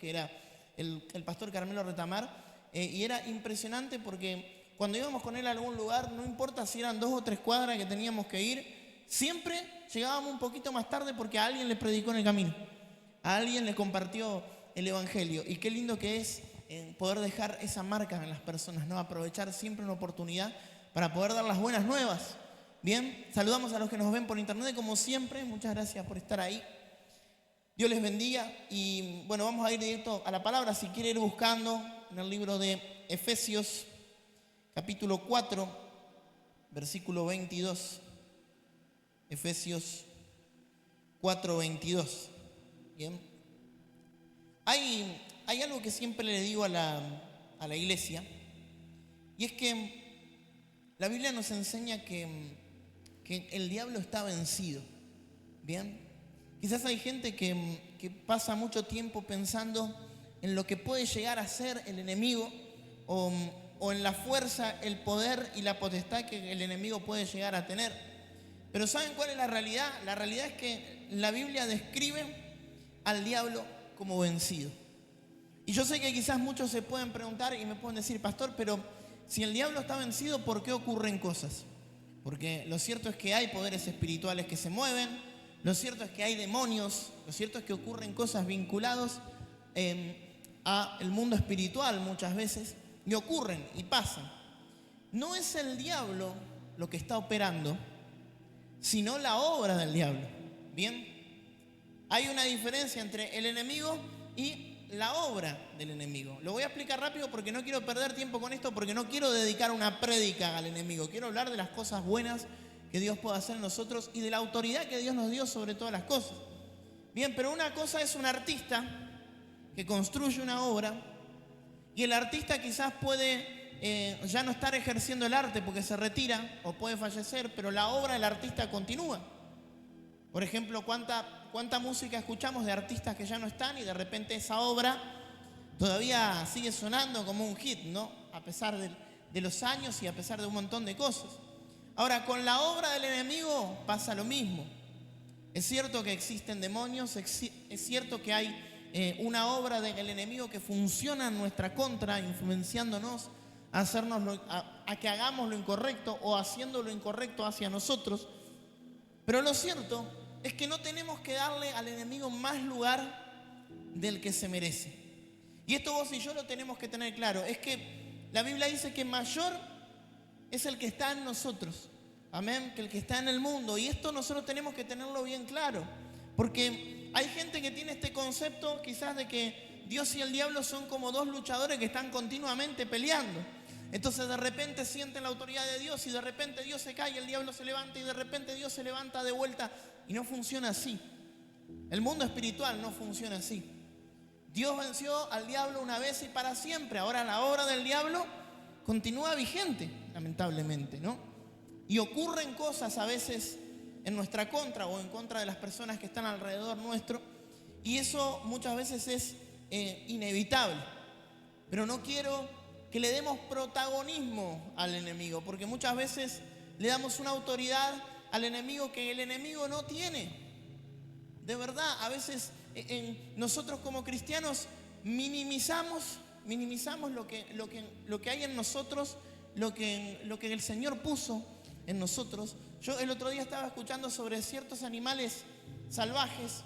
que era el pastor Carmelo Retamar, y era impresionante porque cuando íbamos con él a algún lugar, no importa si eran 2 o 3 cuadras que teníamos que ir, siempre llegábamos un poquito más tarde porque a alguien le predicó en el camino, a alguien le compartió el evangelio. Y qué lindo que es poder dejar esa marca en las personas, ¿no? Aprovechar siempre una oportunidad para poder dar las buenas nuevas. Bien, saludamos a los que nos ven por internet como siempre, muchas gracias por estar ahí. Dios les bendiga y bueno, vamos a ir directo a la palabra. Si quiere ir buscando en el libro de Efesios, capítulo 4, versículo 22. Efesios 4, 22. Bien. Hay algo que siempre le digo a la iglesia, y es que la Biblia nos enseña que el diablo está vencido. Bien. Quizás hay gente que pasa mucho tiempo pensando en lo que puede llegar a ser el enemigo o en la fuerza, el poder y la potestad que el enemigo puede llegar a tener. Pero ¿saben cuál es la realidad? La realidad es que la Biblia describe al diablo como vencido. Y yo sé que quizás muchos se pueden preguntar y me pueden decir, pastor, pero si el diablo está vencido, ¿por qué ocurren cosas? Porque lo cierto es que hay poderes espirituales que se mueven. Lo cierto es que hay demonios, lo cierto es que ocurren cosas vinculadas al mundo espiritual muchas veces, y ocurren y pasan. No es el diablo lo que está operando, sino la obra del diablo. Bien, hay una diferencia entre el enemigo y la obra del enemigo. Lo voy a explicar rápido porque no quiero perder tiempo con esto, porque no quiero dedicar una prédica al enemigo. Quiero hablar de las cosas buenas que Dios puede hacer en nosotros y de la autoridad que Dios nos dio sobre todas las cosas. Bien, pero una cosa es un artista que construye una obra y el artista quizás puede ya no estar ejerciendo el arte porque se retira o puede fallecer, pero la obra del artista continúa. Por ejemplo, ¿cuánta música escuchamos de artistas que ya no están y de repente esa obra todavía sigue sonando como un hit, ¿no? A pesar de los años y a pesar de un montón de cosas. Ahora, con la obra del enemigo pasa lo mismo. Es cierto que existen demonios, es cierto que hay una obra del enemigo que funciona en nuestra contra, influenciándonos a que hagamos lo incorrecto o haciendo lo incorrecto hacia nosotros. Pero lo cierto es que no tenemos que darle al enemigo más lugar del que se merece. Y esto vos y yo lo tenemos que tener claro. Es que la Biblia dice que mayor es el que está en nosotros, amén, que el que está en el mundo. Y esto nosotros tenemos que tenerlo bien claro, porque hay gente que tiene este concepto quizás de que Dios y el diablo son como dos luchadores que están continuamente peleando. Entonces de repente sienten la autoridad de Dios y de repente Dios se cae y el diablo se levanta y de repente Dios se levanta de vuelta. Y no funciona así. El mundo espiritual no funciona así. Dios venció al diablo una vez y para siempre. Ahora la obra del diablo continúa vigente, lamentablemente, ¿no? Y ocurren cosas a veces en nuestra contra o en contra de las personas que están alrededor nuestro, y eso muchas veces es inevitable. Pero no quiero que le demos protagonismo al enemigo, porque muchas veces le damos una autoridad al enemigo que el enemigo no tiene. De verdad, a veces nosotros como cristianos minimizamos lo que hay en nosotros, lo que el Señor puso en nosotros. Yo el otro día estaba escuchando sobre ciertos animales salvajes,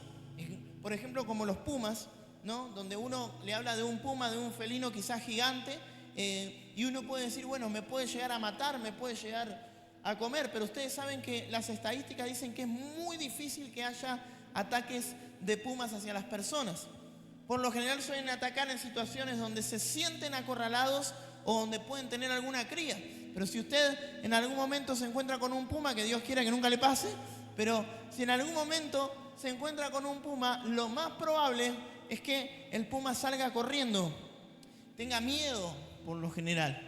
por ejemplo como los pumas, ¿no? Donde uno le habla de un puma, de un felino quizás gigante, y uno puede decir, bueno, me puede llegar a matar, me puede llegar a comer, pero ustedes saben que las estadísticas dicen que es muy difícil que haya ataques de pumas hacia las personas. Por lo general suelen atacar en situaciones donde se sienten acorralados o donde pueden tener alguna cría. Pero si usted en algún momento se encuentra con un puma, que Dios quiera que nunca le pase, pero si en algún momento se encuentra con un puma, lo más probable es que el puma salga corriendo, tenga miedo por lo general.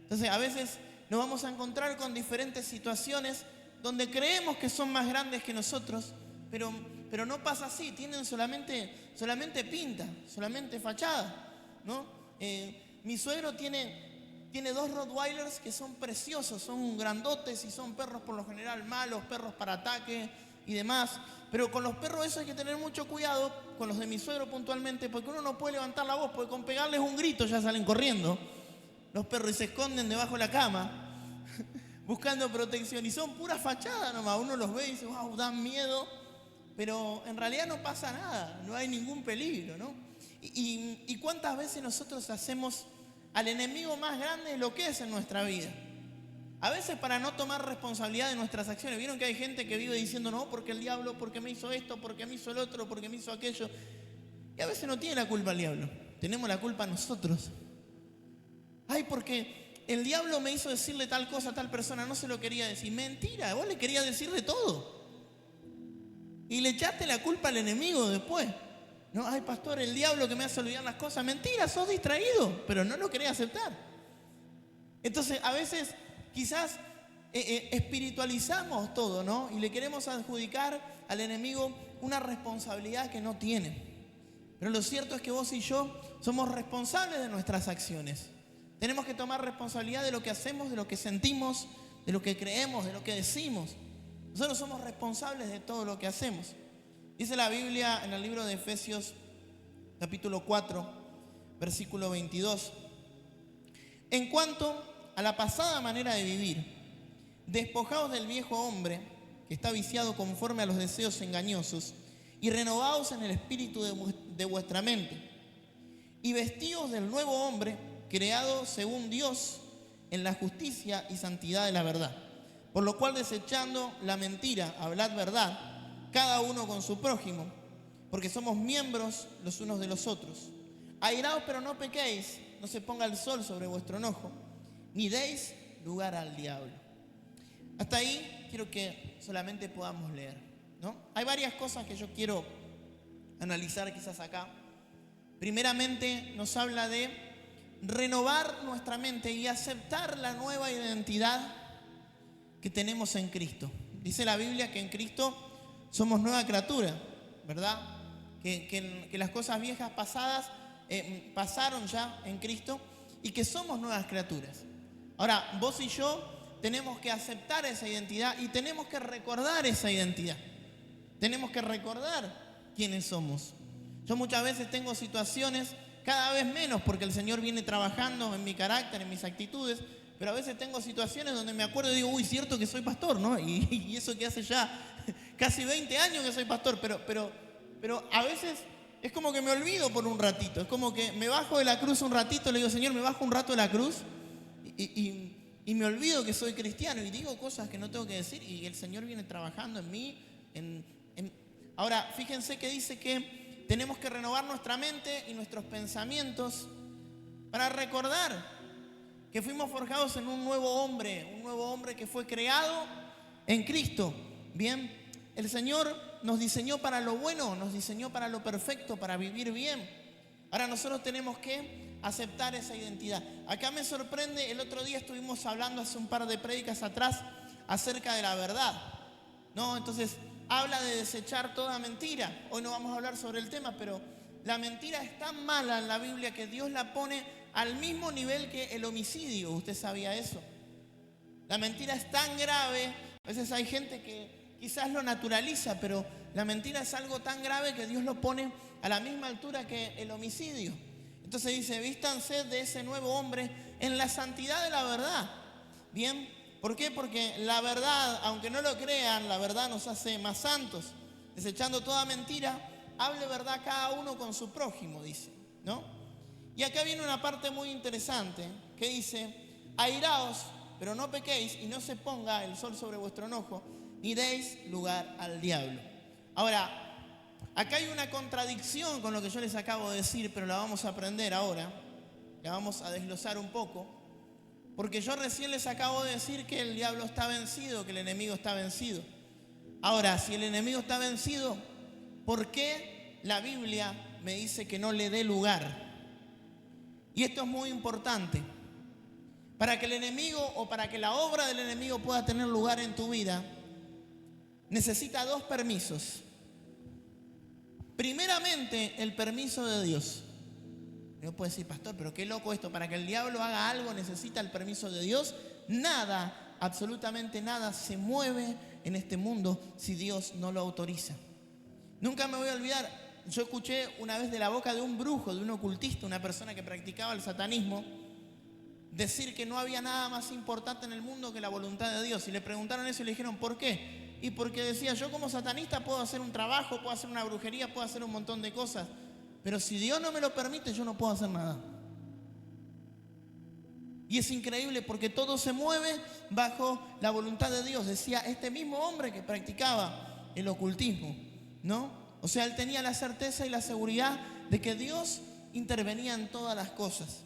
Entonces a veces nos vamos a encontrar con diferentes situaciones donde creemos que son más grandes que nosotros, pero no pasa así, tienen solamente pinta, solamente fachada, ¿no? Mi suegro tiene 2 Rottweilers que son preciosos, son grandotes y son perros por lo general malos, perros para ataque, y demás. Pero con los perros eso hay que tener mucho cuidado, con los de mi suegro puntualmente, porque uno no puede levantar la voz, porque con pegarles un grito ya salen corriendo los perros y se esconden debajo de la cama buscando protección. Y son puras fachadas nomás, uno los ve y dice, wow, dan miedo, pero en realidad no pasa nada, no hay ningún peligro, ¿no? Y cuántas veces nosotros hacemos al enemigo más grande de lo que es en nuestra vida. A veces para no tomar responsabilidad de nuestras acciones. Vieron que hay gente que vive diciendo, no, porque el diablo, porque me hizo esto, porque me hizo el otro, porque me hizo aquello. Y a veces no tiene la culpa el diablo, tenemos la culpa nosotros. Ay, porque el diablo me hizo decirle tal cosa a tal persona, no se lo quería decir. Mentira, vos le querías decirle todo. Y le echaste la culpa al enemigo después. No, ay, pastor, el diablo que me hace olvidar las cosas. Mentira, sos distraído, pero no lo quería aceptar. Entonces, a veces quizás espiritualizamos todo, ¿no? Y le queremos adjudicar al enemigo una responsabilidad que no tiene. Pero lo cierto es que vos y yo somos responsables de nuestras acciones. Tenemos que tomar responsabilidad de lo que hacemos, de lo que sentimos, de lo que creemos, de lo que decimos. Nosotros somos responsables de todo lo que hacemos. Dice la Biblia en el libro de Efesios, capítulo 4, versículo 22. En cuanto a la pasada manera de vivir, despojaos del viejo hombre que está viciado conforme a los deseos engañosos y renovaos en el espíritu de vuestra mente y vestíos del nuevo hombre creado según Dios en la justicia y santidad de la verdad. Por lo cual, desechando la mentira, hablad verdad, cada uno con su prójimo, porque somos miembros los unos de los otros. Airaos, pero no pequéis, no se ponga el sol sobre vuestro enojo, ni deis lugar al diablo. Hasta ahí quiero que solamente podamos leer, ¿no? Hay varias cosas que yo quiero analizar quizás acá. Primeramente nos habla de renovar nuestra mente y aceptar la nueva identidad que tenemos en Cristo. Dice la Biblia que en Cristo somos nueva criatura, ¿verdad? Que las cosas viejas pasadas pasaron ya en Cristo y que somos nuevas criaturas. Ahora, vos y yo tenemos que aceptar esa identidad y tenemos que recordar esa identidad. Tenemos que recordar quiénes somos. Yo muchas veces tengo situaciones, cada vez menos porque el Señor viene trabajando en mi carácter, en mis actitudes, pero a veces tengo situaciones donde me acuerdo y digo, uy, cierto que soy pastor, ¿no? Y eso que hace ya casi 20 años que soy pastor, pero a veces es como que me olvido por un ratito, es como que me bajo de la cruz un ratito, le digo, Señor, me bajo un rato de la cruz y me olvido que soy cristiano y digo cosas que no tengo que decir y el Señor viene trabajando en mí. Ahora, fíjense que dice que tenemos que renovar nuestra mente y nuestros pensamientos para recordar que fuimos forjados en un nuevo hombre que fue creado en Cristo. Bien, el Señor nos diseñó para lo bueno, nos diseñó para lo perfecto, para vivir bien. Ahora nosotros tenemos que aceptar esa identidad. Acá me sorprende, el otro día estuvimos hablando hace un par de prédicas atrás acerca de la verdad, ¿no? Entonces habla de desechar toda mentira. Hoy no vamos a hablar sobre el tema, pero la mentira es tan mala en la Biblia que Dios la pone al mismo nivel que el homicidio. ¿Usted sabía eso? La mentira es tan grave. A veces hay gente que quizás lo naturaliza, pero la mentira es algo tan grave que Dios lo pone a la misma altura que el homicidio. Entonces dice, vístanse de ese nuevo hombre en la santidad de la verdad. Bien, ¿por qué? Porque la verdad, aunque no lo crean, la verdad nos hace más santos. Desechando toda mentira, hable verdad cada uno con su prójimo, dice, ¿no? Y acá viene una parte muy interesante que dice, airaos, pero no pequéis y no se ponga el sol sobre vuestro enojo, ni deis lugar al diablo. Ahora, acá hay una contradicción con lo que yo les acabo de decir, pero la vamos a aprender ahora, la vamos a desglosar un poco, porque yo recién les acabo de decir que el diablo está vencido, que el enemigo está vencido. Ahora, si el enemigo está vencido, ¿por qué la Biblia me dice que no le dé lugar? Y esto es muy importante. Para que el enemigo o para que la obra del enemigo pueda tener lugar en tu vida, necesita dos permisos. Primeramente, el permiso de Dios. Yo puedo decir, pastor, pero qué loco esto. Para que el diablo haga algo necesita el permiso de Dios. Nada, absolutamente nada se mueve en este mundo si Dios no lo autoriza. Nunca me voy a olvidar, yo escuché una vez de la boca de un brujo, de un ocultista, una persona que practicaba el satanismo, decir que no había nada más importante en el mundo que la voluntad de Dios. Y le preguntaron eso y le dijeron, ¿por qué? Y porque decía, yo como satanista puedo hacer un trabajo, puedo hacer una brujería, puedo hacer un montón de cosas, pero si Dios no me lo permite, yo no puedo hacer nada. Y es increíble porque todo se mueve bajo la voluntad de Dios. Decía este mismo hombre que practicaba el ocultismo, ¿no? O sea, él tenía la certeza y la seguridad de que Dios intervenía en todas las cosas.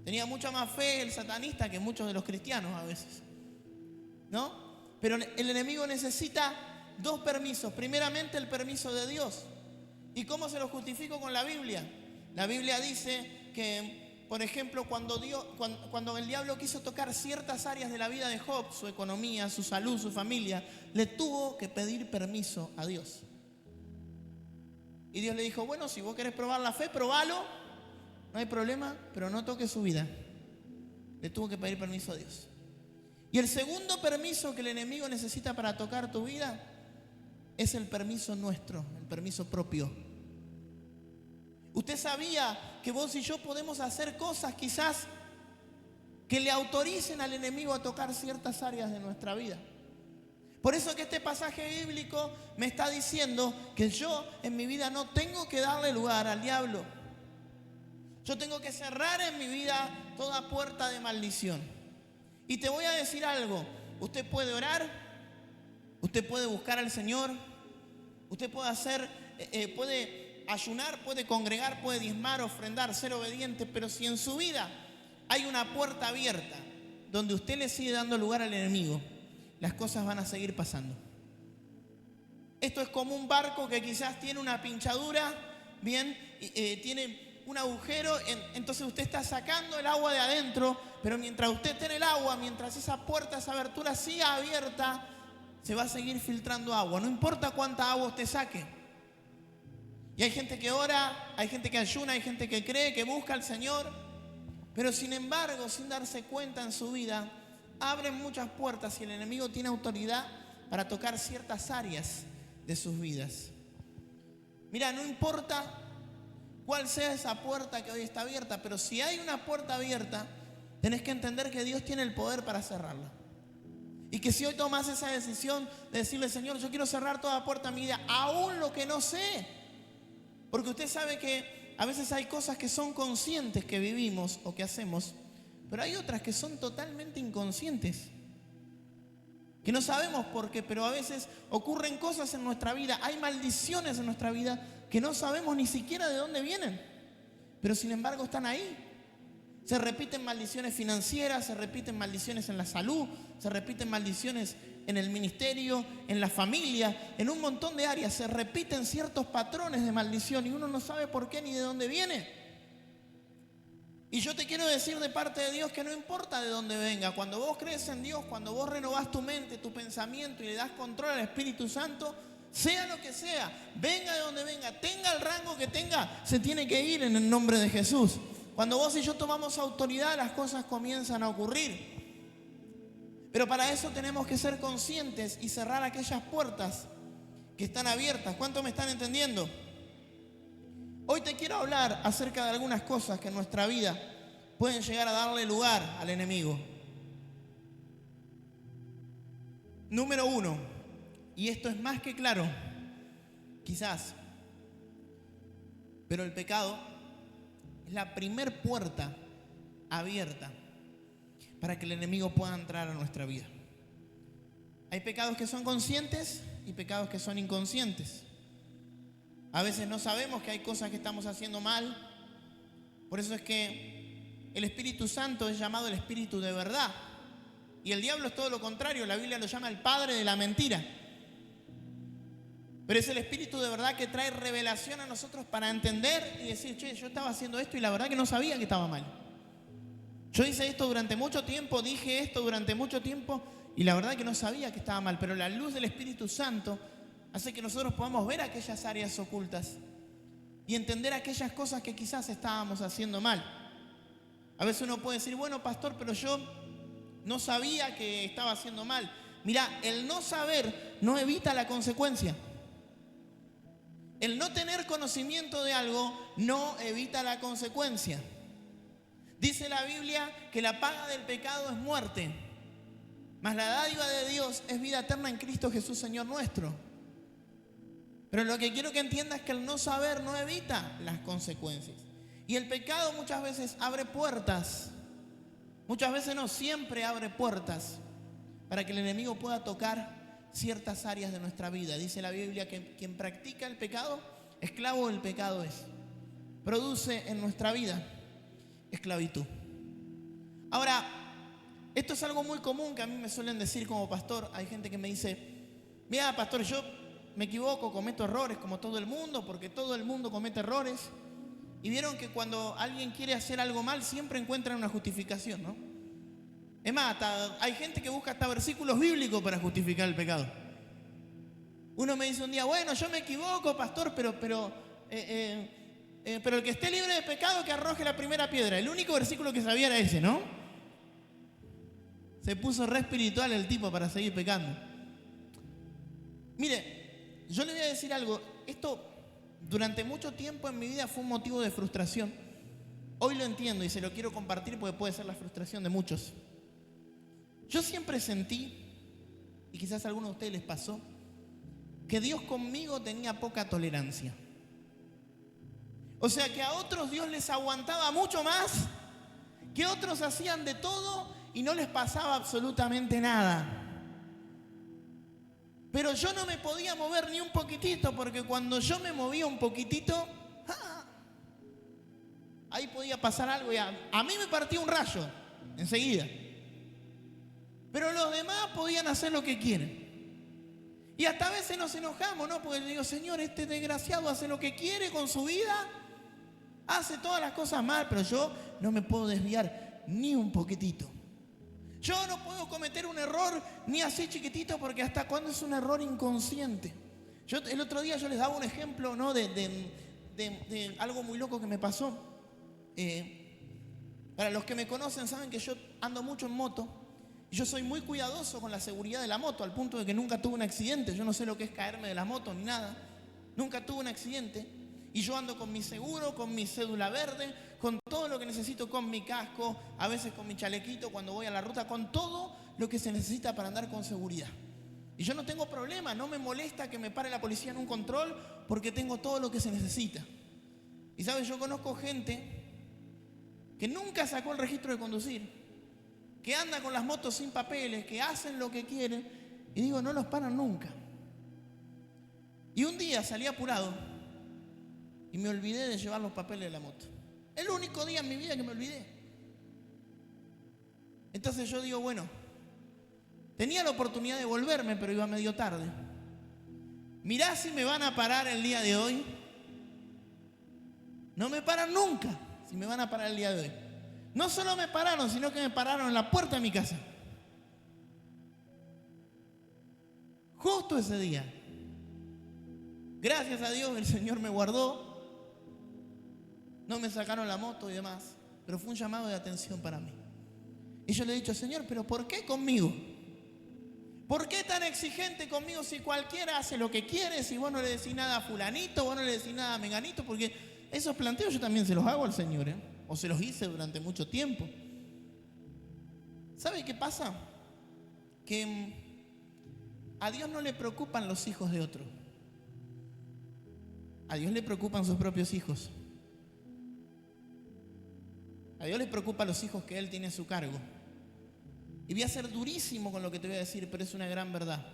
Tenía mucha más fe el satanista que muchos de los cristianos a veces, ¿no? Pero el enemigo necesita dos permisos. Primeramente, el permiso de Dios. ¿Y cómo se lo justifico con la Biblia? La Biblia dice que, por ejemplo, cuando el diablo quiso tocar ciertas áreas de la vida de Job, su economía, su salud, su familia, le tuvo que pedir permiso a Dios. Y Dios le dijo, bueno, si vos querés probar la fe, probalo, no hay problema, pero no toques su vida. Le tuvo que pedir permiso a Dios. Y el segundo permiso que el enemigo necesita para tocar tu vida es el permiso nuestro, el permiso propio. Usted sabía que vos y yo podemos hacer cosas quizás que le autoricen al enemigo a tocar ciertas áreas de nuestra vida. Por eso que este pasaje bíblico me está diciendo que yo en mi vida no tengo que darle lugar al diablo. Yo tengo que cerrar en mi vida toda puerta de maldición. Y te voy a decir algo, usted puede orar, usted puede buscar al Señor, usted puede ayunar, puede congregar, puede diezmar, ofrendar, ser obediente, pero si en su vida hay una puerta abierta donde usted le sigue dando lugar al enemigo, las cosas van a seguir pasando. Esto es como un barco que quizás tiene una pinchadura, bien, tiene un agujero, entonces usted está sacando el agua de adentro, pero mientras usted esté en el agua, mientras esa puerta, esa abertura siga abierta, se va a seguir filtrando agua, no importa cuánta agua usted saque. Y hay gente que ora, hay gente que ayuna, hay gente que cree, que busca al Señor, pero sin embargo, sin darse cuenta en su vida, abren muchas puertas y el enemigo tiene autoridad para tocar ciertas áreas de sus vidas. Mira, no importa cuál sea esa puerta que hoy está abierta, pero si hay una puerta abierta, tenés que entender que Dios tiene el poder para cerrarla. Y que si hoy tomas esa decisión de decirle, Señor, yo quiero cerrar toda puerta en mi vida, aún lo que no sé, porque usted sabe que a veces hay cosas que son conscientes que vivimos o que hacemos, pero hay otras que son totalmente inconscientes, que no sabemos por qué, pero a veces ocurren cosas en nuestra vida, hay maldiciones en nuestra vida que no sabemos ni siquiera de dónde vienen, pero sin embargo están ahí. Se repiten maldiciones financieras, se repiten maldiciones en la salud, se repiten maldiciones en el ministerio, en la familia, en un montón de áreas. Se repiten ciertos patrones de maldición y uno no sabe por qué ni de dónde viene. Y yo te quiero decir de parte de Dios que no importa de dónde venga. Cuando vos crees en Dios, cuando vos renovás tu mente, tu pensamiento y le das control al Espíritu Santo, sea lo que sea, venga de donde venga, tenga el rango que tenga, se tiene que ir en el nombre de Jesús. Cuando vos y yo tomamos autoridad, las cosas comienzan a ocurrir. Pero para eso tenemos que ser conscientes y cerrar aquellas puertas que están abiertas. ¿Cuántos me están entendiendo? Hoy te quiero hablar acerca de algunas cosas que en nuestra vida pueden llegar a darle lugar al enemigo. Número 1, y esto es más que claro, quizás, pero el pecado es la primer puerta abierta para que el enemigo pueda entrar a nuestra vida. Hay pecados que son conscientes y pecados que son inconscientes. A veces no sabemos que hay cosas que estamos haciendo mal. Por eso es que el Espíritu Santo es llamado el Espíritu de verdad. Y el diablo es todo lo contrario. La Biblia lo llama el padre de la mentira. Pero es el Espíritu de verdad que trae revelación a nosotros para entender y decir, che, yo estaba haciendo esto y la verdad que no sabía que estaba mal. Yo hice esto durante mucho tiempo, dije esto durante mucho tiempo y la verdad que no sabía que estaba mal. Pero la luz del Espíritu Santo hace que nosotros podamos ver aquellas áreas ocultas y entender aquellas cosas que quizás estábamos haciendo mal. A veces uno puede decir, bueno, pastor, pero yo no sabía que estaba haciendo mal. Mira, el no saber no evita la consecuencia. El no tener conocimiento de algo no evita la consecuencia. Dice la Biblia que la paga del pecado es muerte, mas la dádiva de Dios es vida eterna en Cristo Jesús, Señor nuestro. Pero lo que quiero que entiendas es que el no saber no evita las consecuencias. Y el pecado muchas veces abre puertas, muchas veces no, siempre abre puertas para que el enemigo pueda tocar ciertas áreas de nuestra vida. Dice la Biblia que quien practica el pecado, esclavo del pecado es. Produce en nuestra vida esclavitud. Ahora, esto es algo muy común que a mí me suelen decir como pastor. Hay gente que me dice, mira, pastor, yo me equivoco, cometo errores como todo el mundo, porque todo el mundo comete errores. Y vieron que cuando alguien quiere hacer algo mal, siempre encuentran una justificación, ¿no? Es más, hay gente que busca hasta versículos bíblicos para justificar el pecado. Uno me dice un día, bueno, yo me equivoco, pastor, pero el que esté libre de pecado que arroje la primera piedra. El único versículo que sabía era ese, ¿no? Se puso re espiritual el tipo para seguir pecando. Mire, yo le voy a decir algo. Esto durante mucho tiempo en mi vida fue un motivo de frustración. Hoy lo entiendo y se lo quiero compartir porque puede ser la frustración de muchos. Yo siempre sentí, y quizás a algunos de ustedes les pasó, que Dios conmigo tenía poca tolerancia. O sea, que a otros Dios les aguantaba mucho más, que otros hacían de todo y no les pasaba absolutamente nada. Pero yo no me podía mover ni un poquitito, porque cuando yo me movía un poquitito, ahí podía pasar algo y a mí me partía un rayo enseguida. Pero los demás podían hacer lo que quieren. Y hasta a veces nos enojamos, ¿no? Porque le digo, Señor, este desgraciado hace lo que quiere con su vida, hace todas las cosas mal, pero yo no me puedo desviar ni un poquitito. Yo no puedo cometer un error ni así chiquitito, porque hasta cuando es un error inconsciente. El otro día yo les daba un ejemplo, ¿no? de algo muy loco que me pasó. Para los que me conocen saben que yo ando mucho en moto. Y yo soy muy cuidadoso con la seguridad de la moto, al punto de que nunca tuve un accidente. Yo no sé lo que es caerme de la moto ni nada. Nunca tuve un accidente. Y yo ando con mi seguro, con mi cédula verde, con todo lo que necesito, con mi casco, a veces con mi chalequito cuando voy a la ruta, con todo lo que se necesita para andar con seguridad. Y yo no tengo problema, no me molesta que me pare la policía en un control, porque tengo todo lo que se necesita. Y sabes, yo conozco gente que nunca sacó el registro de conducir, que anda con las motos sin papeles, que hacen lo que quieren, y digo, no los paran nunca. Y un día salí apurado y me olvidé de llevar los papeles de la moto. El único día en mi vida que me olvidé. Entonces yo digo, bueno, tenía la oportunidad de volverme, pero iba medio tarde. Mirá si me van a parar el día de hoy. No me paran nunca si me van a parar el día de hoy. No solo me pararon, sino que me pararon en la puerta de mi casa. Justo ese día. Gracias a Dios el Señor me guardó. No me sacaron la moto y demás. Pero fue un llamado de atención para mí. Y yo le he dicho, Señor, ¿pero por qué conmigo? ¿Por qué tan exigente conmigo si cualquiera hace lo que quiere? Si vos no le decís nada a fulanito, vos no le decís nada a menganito. Porque esos planteos yo también se los hago al Señor, ¿eh? O se los hice durante mucho tiempo. ¿Sabe qué pasa? Que a Dios no le preocupan los hijos de otros. A Dios le preocupan sus propios hijos. A Dios le preocupan los hijos que Él tiene a su cargo. Y voy a ser durísimo con lo que te voy a decir, pero es una gran verdad.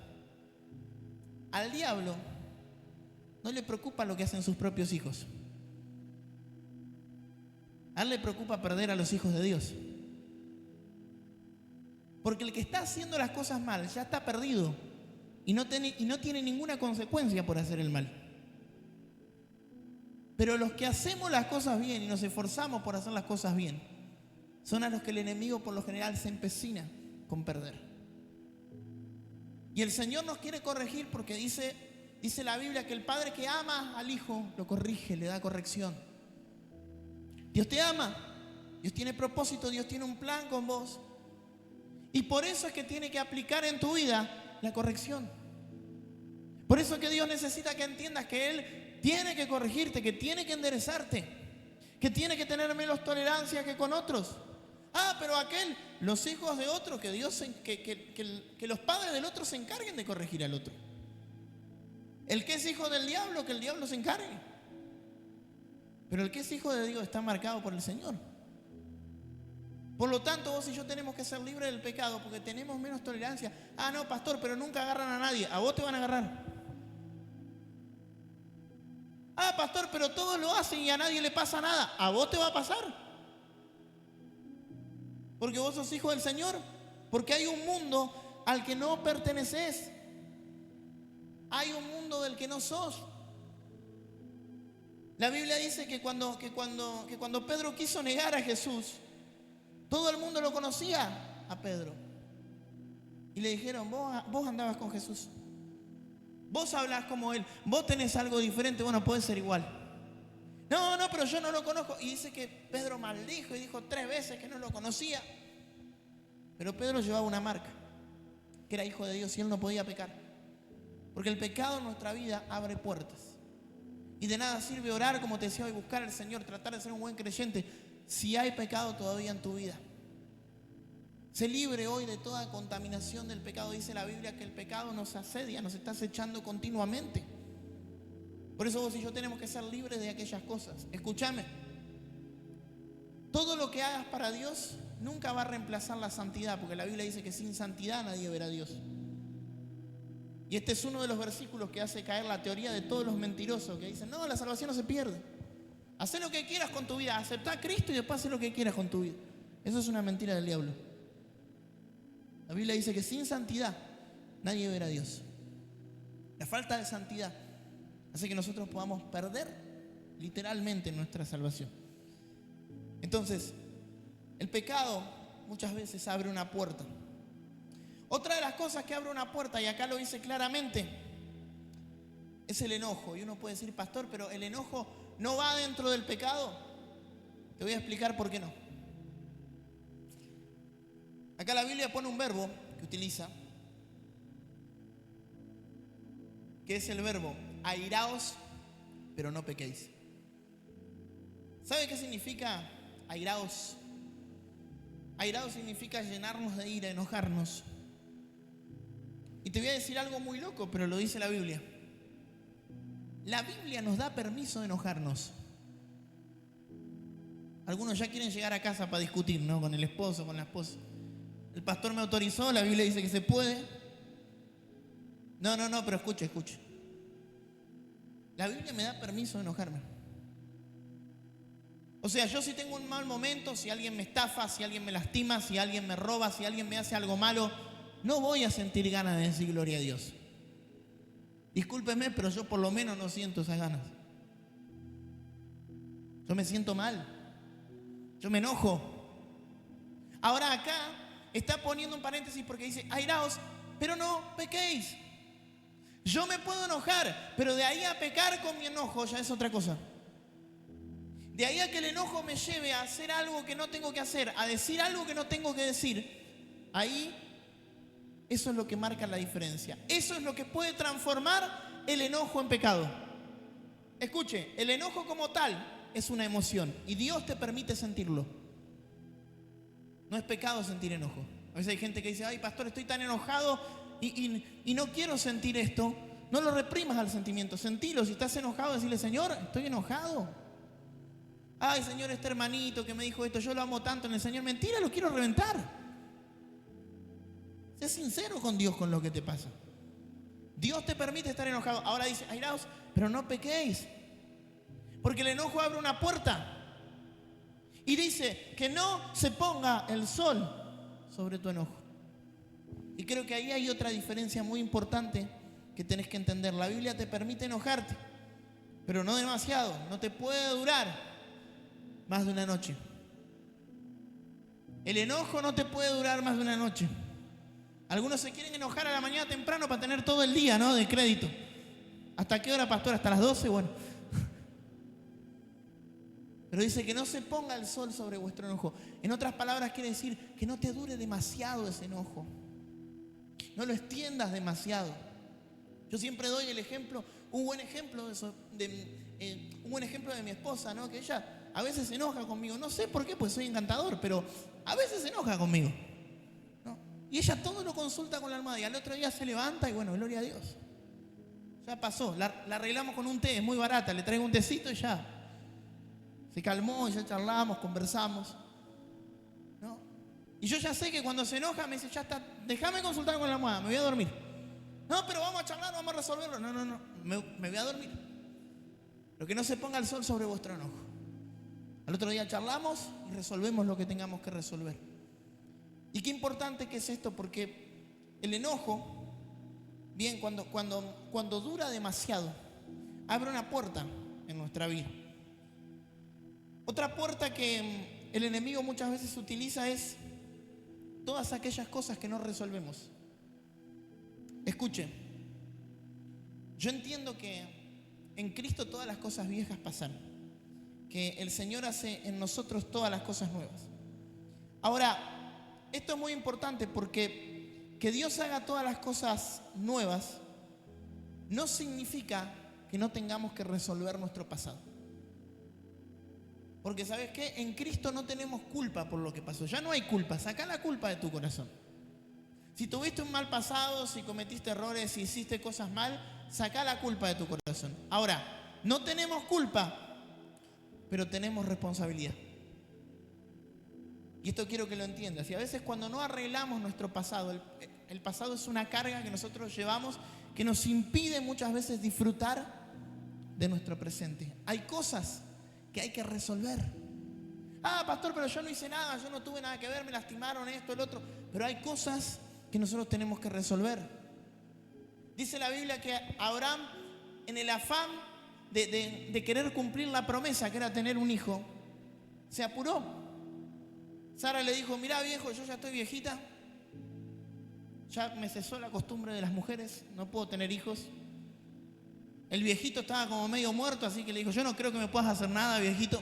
Al diablo no le preocupa lo que hacen sus propios hijos. A él le preocupa perder a los hijos de Dios. Porque el que está haciendo las cosas mal ya está perdido y no tiene ninguna consecuencia por hacer el mal. Pero los que hacemos las cosas bien y nos esforzamos por hacer las cosas bien, son a los que el enemigo por lo general se empecina con perder. Y el Señor nos quiere corregir porque dice la Biblia que el padre que ama al hijo lo corrige, le da corrección. Dios te ama, Dios tiene propósito, Dios tiene un plan con vos. Y por eso es que tiene que aplicar en tu vida la corrección. Por eso que Dios necesita que entiendas que Él tiene que corregirte, que tiene que enderezarte, que tiene que tener menos tolerancia que con otros. Pero los hijos de otro, que los padres del otro se encarguen de corregir al otro. El que es hijo del diablo, que el diablo se encargue. Pero el que es hijo de Dios está marcado por el Señor. Por lo tanto, vos y yo tenemos que ser libres del pecado porque tenemos menos tolerancia. No, pastor, pero nunca agarran a nadie. A vos te van a agarrar. Pastor, pero todos lo hacen y a nadie le pasa nada. A vos te va a pasar. Porque vos sos hijo del Señor. Porque hay un mundo al que no perteneces. Hay un mundo del que no sos. La Biblia dice que cuando Pedro quiso negar a Jesús, todo el mundo lo conocía a Pedro. Y le dijeron, vos andabas con Jesús. Vos hablás como Él. Vos tenés algo diferente. Bueno, puede ser igual. No, pero yo no lo conozco. Y dice que Pedro maldijo y dijo 3 veces que no lo conocía. Pero Pedro llevaba una marca, que era hijo de Dios y él no podía pecar. Porque el pecado en nuestra vida abre puertas. Y de nada sirve orar, como te decía hoy, buscar al Señor, tratar de ser un buen creyente, si hay pecado todavía en tu vida. Sé libre hoy de toda contaminación del pecado. Dice la Biblia que el pecado nos asedia, nos está acechando continuamente. Por eso vos y yo tenemos que ser libres de aquellas cosas. Escúchame. Todo lo que hagas para Dios nunca va a reemplazar la santidad, porque la Biblia dice que sin santidad nadie verá a Dios. Y este es uno de los versículos que hace caer la teoría de todos los mentirosos que dicen, no, la salvación no se pierde. Haz lo que quieras con tu vida, aceptá a Cristo y después haz lo que quieras con tu vida. Eso es una mentira del diablo. La Biblia dice que sin santidad nadie verá a Dios. La falta de santidad hace que nosotros podamos perder literalmente nuestra salvación. Entonces, el pecado muchas veces abre una puerta. Otra de las cosas que abre una puerta, y acá lo dice claramente, es el enojo. Y uno puede decir, pastor, pero el enojo no va dentro del pecado. Te voy a explicar por qué no. Acá la Biblia pone un verbo que utiliza, que es el verbo airaos, pero no pequéis. ¿Sabe qué significa airaos? Airaos significa llenarnos de ira, enojarnos. Y te voy a decir algo muy loco, pero lo dice la Biblia. La Biblia nos da permiso de enojarnos. Algunos ya quieren llegar a casa para discutir, ¿no? Con el esposo, con la esposa. El pastor me autorizó, la Biblia dice que se puede. No, pero escuche. La Biblia me da permiso de enojarme. O sea, yo si tengo un mal momento, si alguien me estafa, si alguien me lastima, si alguien me roba, si alguien me hace algo malo, no voy a sentir ganas de decir gloria a Dios. Discúlpeme, pero yo por lo menos no siento esas ganas. Yo me siento mal. Yo me enojo. Ahora acá está poniendo un paréntesis porque dice, airaos, pero no pequéis. Yo me puedo enojar, pero de ahí a pecar con mi enojo ya es otra cosa. De ahí a que el enojo me lleve a hacer algo que no tengo que hacer, a decir algo que no tengo que decir, ahí eso es lo que marca la diferencia. Eso es lo que puede transformar el enojo en pecado. Escuche, el enojo como tal es una emoción y Dios te permite sentirlo. No es pecado sentir enojo. A veces hay gente que dice, ay pastor, estoy tan enojado y no quiero sentir esto. No lo reprimas al sentimiento, sentilo. Si estás enojado, decirle, Señor, estoy enojado. Ay Señor, este hermanito que me dijo esto, yo lo amo tanto en el Señor. Mentira, lo quiero reventar. Sé sincero con Dios con lo que te pasa. Dios te permite estar enojado. Ahora dice, airaos, pero no pequéis. Porque el enojo abre una puerta. Y dice que no se ponga el sol sobre tu enojo. Y creo que ahí hay otra diferencia muy importante que tenés que entender. La Biblia te permite enojarte, pero no demasiado. No te puede durar más de una noche. El enojo no te puede durar más de una noche. Algunos se quieren enojar a la mañana temprano para tener todo el día, ¿no? De crédito. ¿Hasta qué hora, pastor? ¿Hasta las 12? Bueno. Pero dice que no se ponga el sol sobre vuestro enojo. En otras palabras quiere decir que no te dure demasiado ese enojo. no lo extiendas demasiado. Yo siempre doy el ejemplo, un buen ejemplo de eso, un buen ejemplo de mi esposa, ¿no? Que ella a veces se enoja conmigo. No sé por qué, pues soy encantador, pero a veces se enoja conmigo, ¿no? Y ella todo lo consulta con la almohada y al otro día se levanta y bueno, gloria a Dios. Ya pasó, la arreglamos con un té, es muy barata, le traigo un tecito y ya. Se calmó, ya charlamos, conversamos, ¿no? Y yo ya sé que cuando se enoja me dice, ya está, déjame consultar con la almohada, me voy a dormir. No, pero vamos a charlar, vamos a resolverlo. No, me voy a dormir. Pero que no se ponga el sol sobre vuestro enojo. Al otro día charlamos y resolvemos lo que tengamos que resolver. Y qué importante que es esto, porque el enojo, bien, cuando dura demasiado, abre una puerta en nuestra vida. Otra puerta que el enemigo muchas veces utiliza es todas aquellas cosas que no resolvemos. Escuchen, yo entiendo que en Cristo todas las cosas viejas pasaron, que el Señor hace en nosotros todas las cosas nuevas. Ahora, esto es muy importante porque que Dios haga todas las cosas nuevas no significa que no tengamos que resolver nuestro pasado. Porque ¿sabes qué? En Cristo no tenemos culpa por lo que pasó. Ya no hay culpa, saca la culpa de tu corazón. Si tuviste un mal pasado, si cometiste errores, si hiciste cosas mal, saca la culpa de tu corazón. Ahora, no tenemos culpa, pero tenemos responsabilidad. Y esto quiero que lo entiendas. Y a veces cuando no arreglamos nuestro pasado, el pasado es una carga que nosotros llevamos que nos impide muchas veces disfrutar de nuestro presente. Hay cosas que hay que resolver. Ah, pastor, pero yo no hice nada, yo no tuve nada que ver, me lastimaron esto, el otro. Pero hay cosas que nosotros tenemos que resolver. Dice la Biblia que Abraham, en el afán de querer cumplir la promesa, que era tener un hijo, se apuró. Sara le dijo, mirá viejo, yo ya estoy viejita, ya me cesó la costumbre de las mujeres, no puedo tener hijos. El viejito estaba como medio muerto, así que le dijo, yo no creo que me puedas hacer nada, viejito.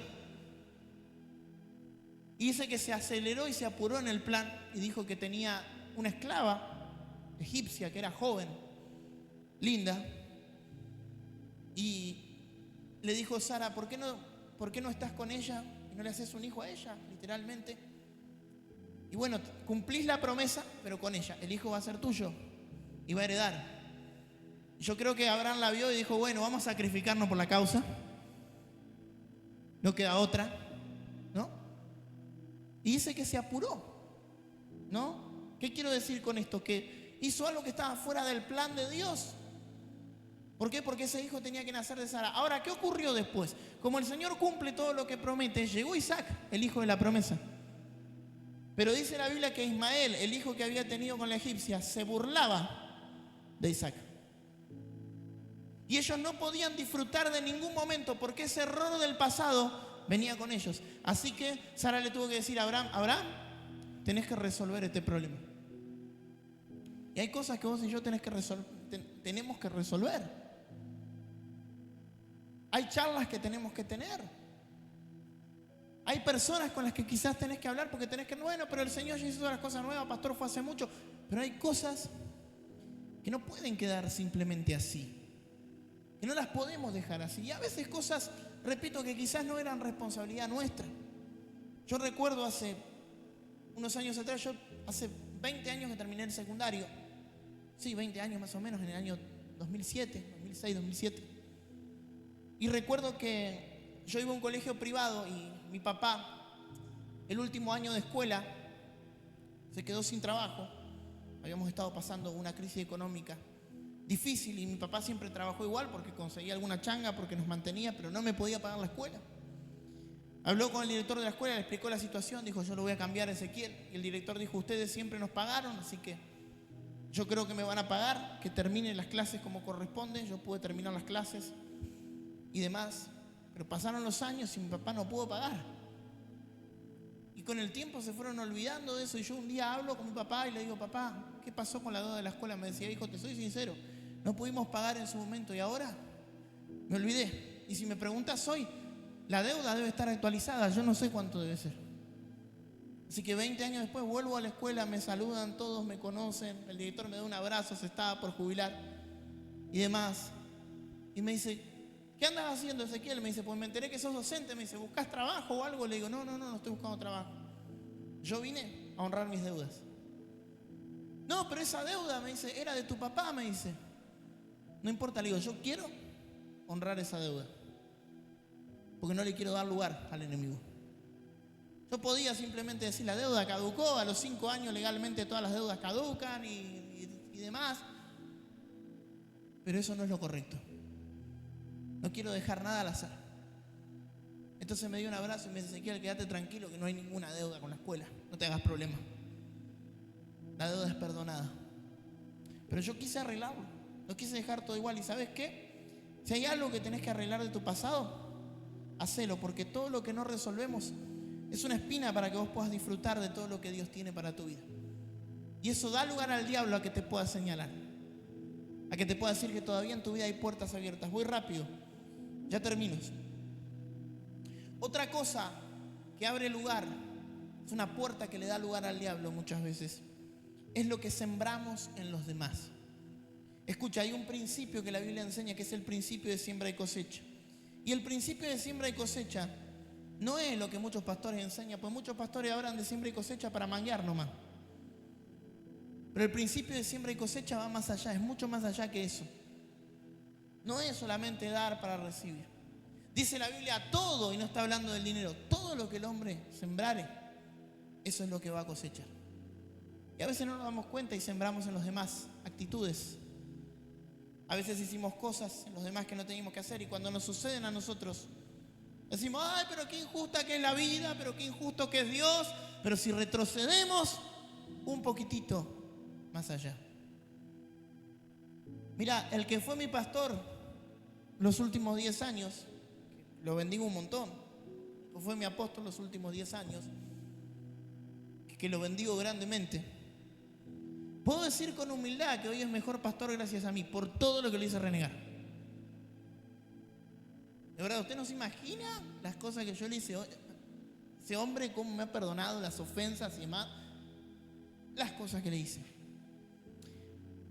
Y dice que se aceleró y se apuró en el plan y dijo que tenía una esclava egipcia que era joven, linda, y le dijo Sara, ¿por qué no estás con ella y no le haces un hijo a ella, literalmente? Y bueno, cumplís la promesa, pero con ella, el hijo va a ser tuyo y va a heredar. Yo creo que Abraham la vio y dijo, bueno, vamos a sacrificarnos por la causa, no queda otra, ¿no? Y dice que se apuró, ¿no? ¿Qué quiero decir con esto? Que hizo algo que estaba fuera del plan de Dios. ¿Por qué? Porque ese hijo tenía que nacer de Sara. Ahora, ¿qué ocurrió después? Como el Señor cumple todo lo que promete, llegó Isaac, el hijo de la promesa. Pero dice la Biblia que Ismael, el hijo que había tenido con la egipcia, se burlaba de Isaac. Y ellos no podían disfrutar de ningún momento porque ese error del pasado venía con ellos. Así que Sara le tuvo que decir a Abraham, tenés que resolver este problema. Y hay cosas que vos y yo tenemos que resolver. Hay charlas que tenemos que tener. Hay personas con las que quizás tenés que hablar porque tenés que, bueno, pero el Señor ya hizo todas las cosas nuevas, pastor, fue hace mucho. Pero hay cosas que no pueden quedar simplemente así. Que no las podemos dejar así. Y a veces cosas, repito, que quizás no eran responsabilidad nuestra. Yo recuerdo hace unos años atrás, yo hace 20 años que terminé el secundario. Sí, 20 años más o menos, en el año 2007, 2006, 2007. Y recuerdo que yo iba a un colegio privado y mi papá, el último año de escuela, se quedó sin trabajo. Habíamos estado pasando una crisis económica difícil y mi papá siempre trabajó igual porque conseguía alguna changa, porque nos mantenía, pero no me podía pagar la escuela. Habló con el director de la escuela, le explicó la situación, dijo, yo lo voy a cambiar a Ezequiel. Y el director dijo, ustedes siempre nos pagaron, así que yo creo que me van a pagar, que termine las clases como corresponde. Yo pude terminar las clases y demás, pero pasaron los años y mi papá no pudo pagar. Y con el tiempo se fueron olvidando de eso. Y yo un día hablo con mi papá y le digo, papá, ¿qué pasó con la deuda de la escuela? Me decía, hijo, te soy sincero, no pudimos pagar en su momento y ahora me olvidé. Y si me preguntas hoy, la deuda debe estar actualizada, yo no sé cuánto debe ser. Así que 20 años después vuelvo a la escuela, me saludan, todos me conocen, el director me da un abrazo, se estaba por jubilar y demás. Y me dice, ¿qué andas haciendo, Ezequiel? Me dice, pues me enteré que sos docente. Me dice, ¿buscas trabajo o algo? Le digo, no estoy buscando trabajo. Yo vine a honrar mis deudas. No, pero esa deuda, me dice, era de tu papá, me dice. No importa, le digo, yo quiero honrar esa deuda. Porque no le quiero dar lugar al enemigo. Yo podía simplemente decir, la deuda caducó, a los 5 años legalmente todas las deudas caducan y demás. Pero eso no es lo correcto. No quiero dejar nada al azar. Entonces me dio un abrazo y me dice, Ezequiel, quédate tranquilo que no hay ninguna deuda con la escuela. No te hagas problema. La deuda es perdonada. Pero yo quise arreglarlo. No quise dejar todo igual. ¿Y sabes qué? Si hay algo que tenés que arreglar de tu pasado, hacelo, porque todo lo que no resolvemos es una espina para que vos puedas disfrutar de todo lo que Dios tiene para tu vida. Y eso da lugar al diablo a que te pueda señalar, a que te pueda decir que todavía en tu vida hay puertas abiertas. Voy rápido, ya termino. Otra cosa que abre lugar, es una puerta que le da lugar al diablo muchas veces, es lo que sembramos en los demás. Escucha, hay un principio que la Biblia enseña que es el principio de siembra y cosecha. Y el principio de siembra y cosecha no es lo que muchos pastores enseñan, pues muchos pastores hablan de siembra y cosecha para manguear nomás. Pero el principio de siembra y cosecha va más allá, es mucho más allá que eso. No es solamente dar para recibir. Dice la Biblia todo, y no está hablando del dinero, todo lo que el hombre sembrare, eso es lo que va a cosechar. Y a veces no nos damos cuenta y sembramos en los demás actitudes. A veces hicimos cosas en los demás que no teníamos que hacer, y cuando nos suceden a nosotros, decimos, ay, pero qué injusta que es la vida, pero qué injusto que es Dios. Pero si retrocedemos un poquitito más allá. Mira, el que fue mi pastor los últimos 10 años, lo bendigo un montón, fue mi apóstol los últimos 10 años, que lo bendigo grandemente. Puedo decir con humildad que hoy es mejor pastor gracias a mí, por todo lo que le hice renegar. De verdad, usted no se imagina las cosas que yo le hice. Ese hombre cómo me ha perdonado las ofensas y demás, las cosas que le hice.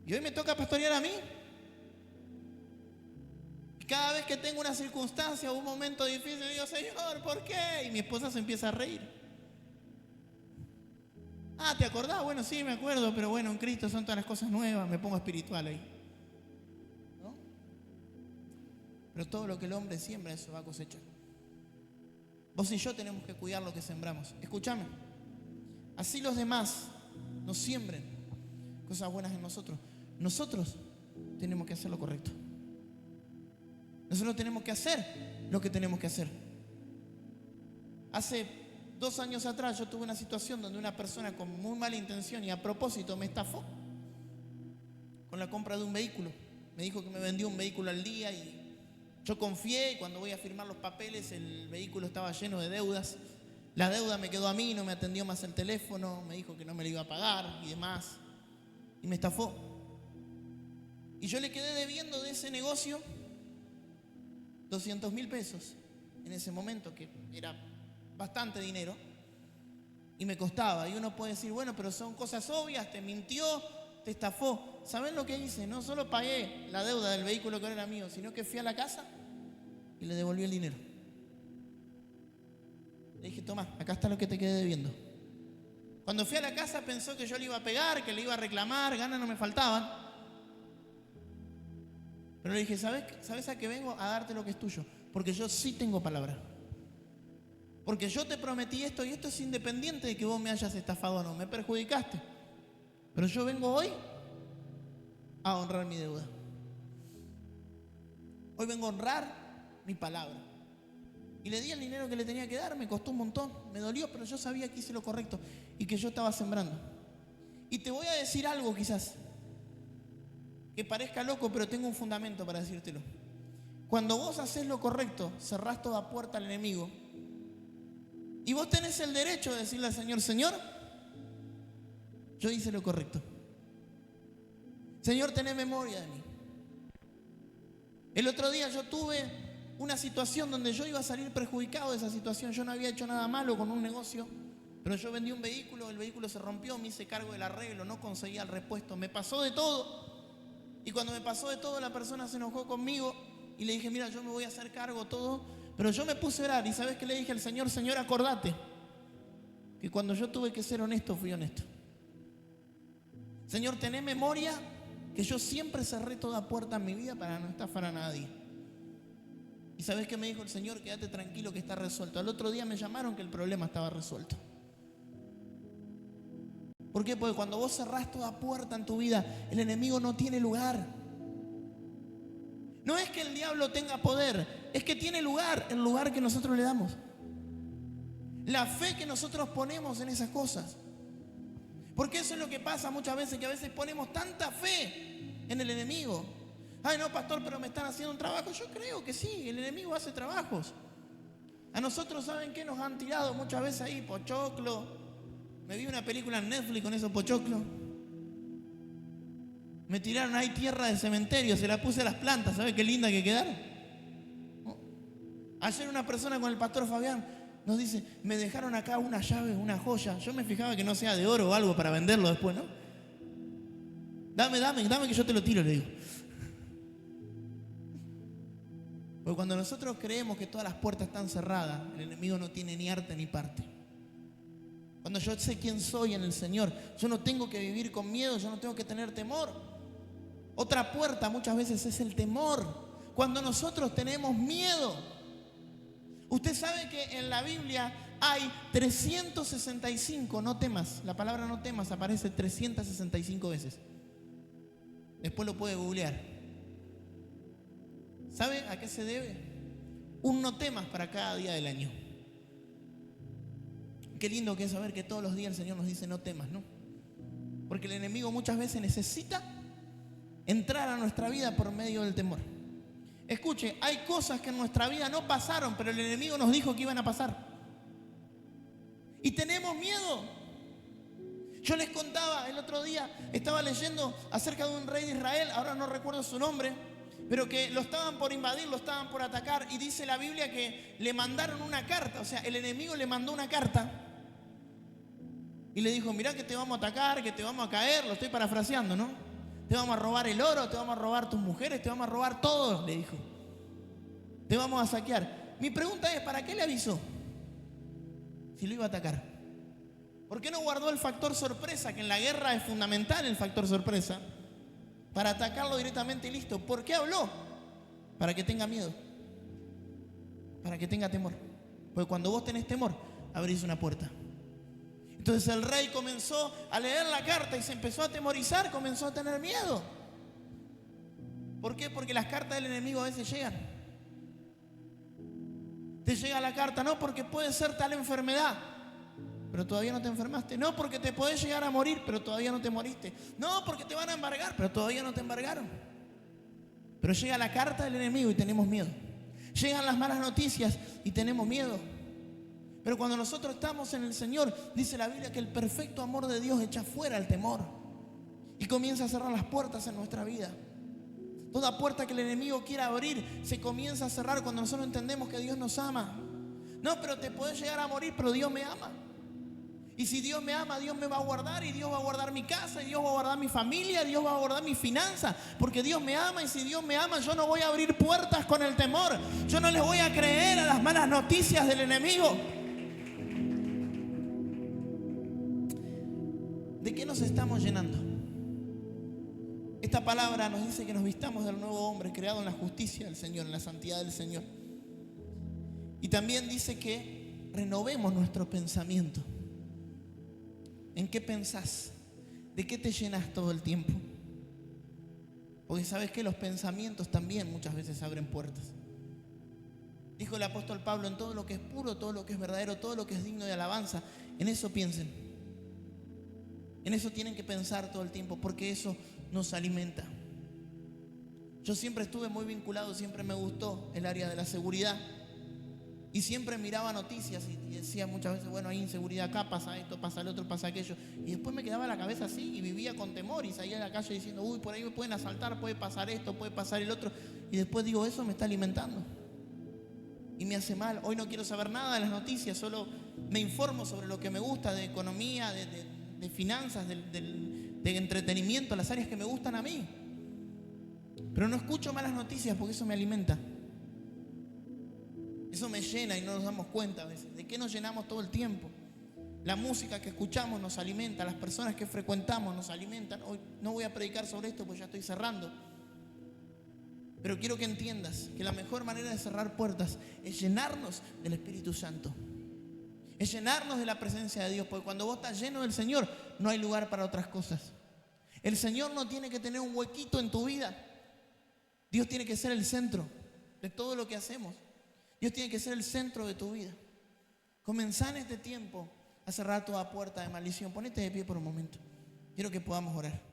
Y hoy me toca pastorear a mí. Y cada vez que tengo una circunstancia o un momento difícil, digo, Señor, ¿por qué? Y mi esposa se empieza a reír. Ah, ¿te acordás? Bueno, sí, me acuerdo, pero bueno, en Cristo son todas las cosas nuevas. Me pongo espiritual ahí. ¿No? Pero todo lo que el hombre siembra, eso va a cosechar. Vos y yo tenemos que cuidar lo que sembramos. Escúchame. Así los demás nos siembren cosas buenas en nosotros. Nosotros tenemos que hacer lo correcto. Nosotros tenemos que hacer lo que tenemos que hacer. Hace 2 años atrás yo tuve una situación donde una persona con muy mala intención y a propósito me estafó con la compra de un vehículo. Me dijo que me vendió un vehículo al día y yo confié, y cuando voy a firmar los papeles el vehículo estaba lleno de deudas. La deuda me quedó a mí, no me atendió más el teléfono, me dijo que no me lo iba a pagar y demás. Y me estafó. Y yo le quedé debiendo de ese negocio 200.000 pesos en ese momento, que era bastante dinero y me costaba. Y uno puede decir, bueno, pero son cosas obvias, te mintió, te estafó. ¿Saben lo que hice? No solo pagué la deuda del vehículo que ahora era mío, sino que fui a la casa y le devolví el dinero. Le dije, toma, acá está lo que te quedé debiendo. Cuando fui a la casa pensó que yo le iba a pegar, que le iba a reclamar, ganas no me faltaban. Pero le dije, ¿sabes a qué vengo? A darte lo que es tuyo. Porque yo sí tengo palabra. Porque yo te prometí esto, y esto es independiente de que vos me hayas estafado o no. Me perjudicaste. Pero yo vengo hoy a honrar mi deuda. Hoy vengo a honrar mi palabra. Y le di el dinero que le tenía que dar, me costó un montón, me dolió, pero yo sabía que hice lo correcto y que yo estaba sembrando. Y te voy a decir algo quizás que parezca loco, pero tengo un fundamento para decírtelo. Cuando vos haces lo correcto, cerrás toda puerta al enemigo. Y vos tenés el derecho de decirle al Señor, Señor, yo hice lo correcto. Señor, tenés memoria de mí. El otro día yo tuve una situación donde yo iba a salir perjudicado de esa situación. Yo no había hecho nada malo con un negocio. Pero yo vendí un vehículo, el vehículo se rompió, me hice cargo del arreglo, no conseguía el repuesto, me pasó de todo. Y cuando me pasó de todo, la persona se enojó conmigo y le dije, mira, yo me voy a hacer cargo todo. Pero yo me puse a orar y ¿sabes qué le dije al Señor? Señor, acordate que cuando yo tuve que ser honesto, fui honesto. Señor, tené memoria que yo siempre cerré toda puerta en mi vida para no estafar a nadie. ¿Y sabes qué me dijo el Señor? Quédate tranquilo que está resuelto. Al otro día me llamaron que el problema estaba resuelto. ¿Por qué? Porque cuando vos cerrás toda puerta en tu vida, el enemigo no tiene lugar. No es que el diablo tenga poder, es que tiene lugar, el lugar que nosotros le damos. La fe que nosotros ponemos en esas cosas. Porque eso es lo que pasa muchas veces, que a veces ponemos tanta fe en el enemigo. Ay, no, pastor, pero me están haciendo un trabajo. Yo creo que sí, el enemigo hace trabajos. A nosotros, ¿saben qué? Nos han tirado muchas veces ahí, pochoclo. Me vi una película en Netflix con esos pochoclos. Me tiraron ahí tierra de cementerio, se la puse a las plantas, ¿sabe qué linda que quedaron? Ayer una persona con el pastor Fabián nos dice, me dejaron acá una llave, una joya. Yo me fijaba que no sea de oro o algo para venderlo después, ¿no? Dame que yo te lo tiro, le digo. Porque cuando nosotros creemos que todas las puertas están cerradas, el enemigo no tiene ni arte ni parte. Cuando yo sé quién soy en el Señor, yo no tengo que vivir con miedo, yo no tengo que tener temor. Otra puerta muchas veces es el temor. Cuando nosotros tenemos miedo. Usted sabe que en la Biblia hay 365, no temas. La palabra no temas aparece 365 veces. Después lo puede googlear. ¿Sabe a qué se debe? Un no temas para cada día del año. Qué lindo que es saber que todos los días el Señor nos dice no temas, ¿no? Porque el enemigo muchas veces necesita entrar a nuestra vida por medio del temor. Escuche, hay cosas que en nuestra vida no pasaron, pero el enemigo nos dijo que iban a pasar. Y tenemos miedo. Yo les contaba el otro día, estaba leyendo acerca de un rey de Israel, ahora no recuerdo su nombre, pero que lo estaban por invadir, lo estaban por atacar, y dice la Biblia que le mandaron una carta, o sea, el enemigo le mandó una carta y le dijo, mirá que te vamos a atacar, que te vamos a caer, lo estoy parafraseando, ¿no? Te vamos a robar el oro, te vamos a robar tus mujeres, te vamos a robar todo, le dijo. Te vamos a saquear. Mi pregunta es, ¿para qué le avisó? Si lo iba a atacar. ¿Por qué no guardó el factor sorpresa? Que en la guerra es fundamental el factor sorpresa. Para atacarlo directamente y listo. ¿Por qué habló? Para que tenga miedo. Para que tenga temor. Porque cuando vos tenés temor, abrís una puerta. Entonces el rey comenzó a leer la carta y se empezó a atemorizar, comenzó a tener miedo. ¿Por qué? Porque las cartas del enemigo a veces llegan. Te llega la carta, no porque puede ser tal enfermedad, pero todavía no te enfermaste. No porque te podés llegar a morir, pero todavía no te moriste. No porque te van a embargar, pero todavía no te embargaron. Pero llega la carta del enemigo y tenemos miedo. Llegan las malas noticias y tenemos miedo. Pero cuando nosotros estamos en el Señor, dice la Biblia que el perfecto amor de Dios echa fuera el temor y comienza a cerrar las puertas en nuestra vida. Toda puerta que el enemigo quiera abrir se comienza a cerrar cuando nosotros entendemos que Dios nos ama. No, pero te puedes llegar a morir, pero Dios me ama. Y si Dios me ama, Dios me va a guardar, y Dios va a guardar mi casa, y Dios va a guardar mi familia, Dios va a guardar mi finanza, porque Dios me ama. Y si Dios me ama, yo no voy a abrir puertas con el temor. Yo no les voy a creer a las malas noticias del enemigo. ¿De qué nos estamos llenando? Esta palabra nos dice que nos vistamos del nuevo hombre creado en la justicia del Señor, en la santidad del Señor. Y también dice que renovemos nuestro pensamiento. ¿En qué pensás? ¿De qué te llenas todo el tiempo? Porque sabes que los pensamientos también muchas veces abren puertas. Dijo el apóstol Pablo, en todo lo que es puro, todo lo que es verdadero, todo lo que es digno de alabanza, en eso piensen. En eso tienen que pensar todo el tiempo, porque eso nos alimenta. Yo siempre estuve muy vinculado, siempre me gustó el área de la seguridad. Y siempre miraba noticias y decía muchas veces, bueno, hay inseguridad acá, pasa esto, pasa el otro, pasa aquello. Y después me quedaba la cabeza así y vivía con temor y salía a la calle diciendo, uy, por ahí me pueden asaltar, puede pasar esto, puede pasar el otro. Y después digo, eso me está alimentando y me hace mal. Hoy no quiero saber nada de las noticias, solo me informo sobre lo que me gusta, de economía, de finanzas, de entretenimiento, las áreas que me gustan a mí. Pero no escucho malas noticias porque eso me alimenta. Eso me llena y no nos damos cuenta a veces. ¿De qué nos llenamos todo el tiempo? La música que escuchamos nos alimenta, las personas que frecuentamos nos alimentan. Hoy no voy a predicar sobre esto porque ya estoy cerrando. Pero quiero que entiendas que la mejor manera de cerrar puertas es llenarnos del Espíritu Santo. Es llenarnos de la presencia de Dios, porque cuando vos estás lleno del Señor, no hay lugar para otras cosas. El Señor no tiene que tener un huequito en tu vida. Dios tiene que ser el centro de todo lo que hacemos. Dios tiene que ser el centro de tu vida. Comenzá en este tiempo a cerrar toda puerta de maldición. Ponete de pie por un momento. Quiero que podamos orar.